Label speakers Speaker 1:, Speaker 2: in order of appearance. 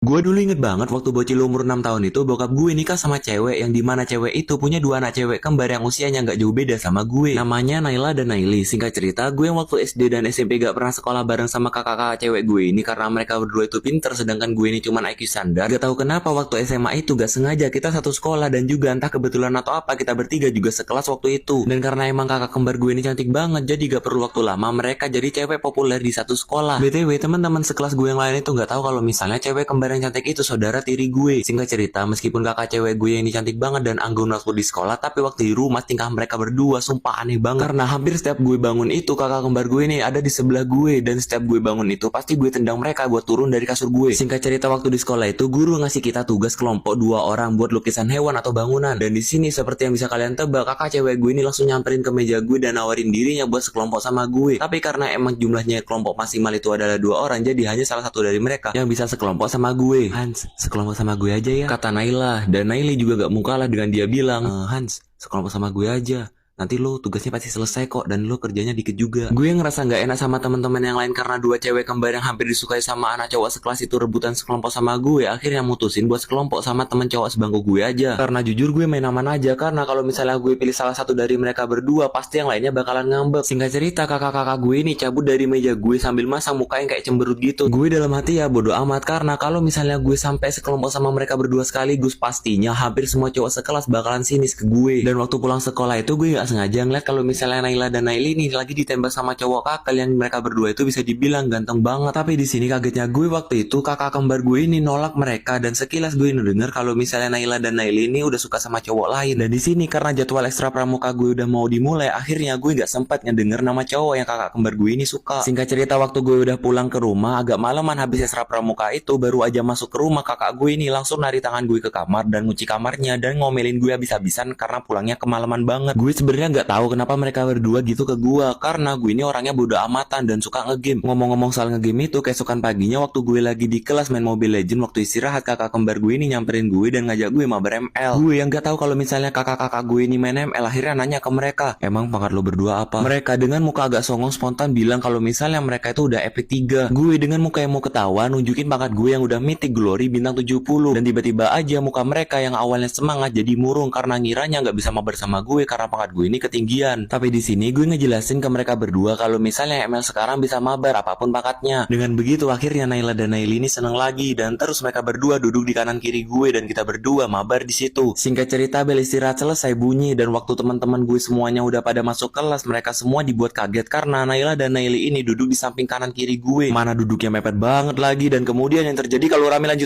Speaker 1: Gue dulu inget banget waktu bocil umur 6 tahun itu bokap gue nikah sama cewek yang dimana cewek itu punya dua anak cewek kembar yang usianya nggak jauh beda sama gue. Namanya Naila dan Naili. Singkat cerita, gue yang waktu SD dan SMP gak pernah sekolah bareng sama kakak-kakak cewek gue ini karena mereka berdua itu pinter sedangkan gue ini cuman IQ standar. Gak tahu kenapa waktu SMA itu gak sengaja kita satu sekolah dan juga entah kebetulan atau apa kita bertiga juga sekelas waktu itu. Dan karena emang kakak kembar gue ini cantik banget jadi gak perlu waktu lama mereka jadi cewek populer di satu sekolah. BTW teman-teman sekelas gue yang lain itu gak tahu kalau misalnya cewek kembar yang cantik itu saudara tiri gue. Singkat cerita, meskipun kakak cewek gue ini cantik banget dan anggun waktu di sekolah, tapi waktu di rumah tingkah mereka berdua sumpah aneh banget. Karena hampir setiap gue bangun itu kakak kembar gue ini ada di sebelah gue dan setiap gue bangun itu pasti gue tendang mereka buat turun dari kasur gue. Singkat cerita waktu di sekolah itu guru ngasih kita tugas kelompok 2 orang buat lukisan hewan atau bangunan. Dan di sini seperti yang bisa kalian tebak, kakak cewek gue ini langsung nyamperin ke meja gue dan nawarin dirinya buat sekelompok sama gue. Tapi karena emang jumlahnya kelompok maksimal itu adalah 2 orang, jadi hanya salah satu dari mereka yang bisa sekelompok sama gue. Hans, sekelompok sama gue aja ya, kata Naila. Dan Naili juga gak mau kalah dengan dia bilang, Hans, sekelompok sama gue aja. Nanti lo tugasnya pasti selesai kok dan lo kerjanya dikit juga. Gue ngerasa nggak enak sama teman-teman yang lain karena dua cewek kembar yang hampir disukai sama anak cowok sekelas itu rebutan sekelompok sama gue. Akhirnya mutusin buat sekelompok sama temen cowok sebangku gue aja. Karena jujur gue main aman aja karena kalau misalnya gue pilih salah satu dari mereka berdua pasti yang lainnya bakalan ngambek. Singkat cerita kakak-kakak gue ini cabut dari meja gue sambil masang muka yang kayak cemberut gitu. Gue dalam hati ya bodo amat karena kalau misalnya gue sampai sekelompok sama mereka berdua sekaligus pastinya hampir semua cowok sekelas bakalan sinis ke gue. Dan waktu pulang sekolah itu gue gak sengaja ngeliat kalau misalnya Naila dan Naili ini lagi ditembak sama cowok kakak yang mereka berdua itu bisa dibilang ganteng banget. Tapi di sini kagetnya gue waktu itu kakak kembar gue ini nolak mereka dan sekilas gue ngedenger kalau misalnya Naila dan Naili ini udah suka sama cowok lain. Dan di sini karena jadwal ekstra pramuka gue udah mau dimulai, akhirnya gue gak sempat ngedenger nama cowok yang kakak kembar gue ini suka. Singkat cerita waktu gue udah pulang ke rumah agak malaman habis ekstra pramuka itu, baru aja masuk ke rumah kakak gue ini langsung narik tangan gue ke kamar dan ngunci kamarnya dan ngomelin gue habis-habisan karena pulangnya kemalaman banget. Gue sebenarnya nggak tahu kenapa mereka berdua gitu ke gua karena gue ini orangnya bodo amatan dan suka ngegame. Ngomong-ngomong soal ngegame itu, keesokan paginya waktu gue lagi di kelas main Mobile Legends, waktu istirahat kakak kembar gue ini nyamperin gue dan ngajak gue mabar ML. Gue yang nggak tahu kalau misalnya kakak-kakak gue ini main ML, akhirnya nanya ke mereka, emang pangkat lo berdua apa? Mereka dengan muka agak songong spontan bilang kalau misalnya mereka itu udah epic 3. Gue dengan muka yang mau ketawa nunjukin pangkat gue yang udah mythic glory bintang 70 dan tiba-tiba aja muka mereka yang awalnya semangat jadi murung karena ngiranya nggak bisa mabar sama gue karena pangkat gue ini ketinggian. Tapi di sini gue ngejelasin ke mereka berdua kalau misalnya ML sekarang bisa mabar apapun bakatnya. Dengan begitu akhirnya Naila dan Naili ini seneng lagi dan terus mereka berdua duduk di kanan kiri gue dan kita berdua mabar di situ. Singkat cerita bel istirahat selesai bunyi dan waktu teman-teman gue semuanya udah pada masuk kelas, mereka semua dibuat kaget karena Naila dan Naili ini duduk di samping kanan kiri gue. Mana duduknya mepet banget lagi dan kemudian yang terjadi kalau rame lanjut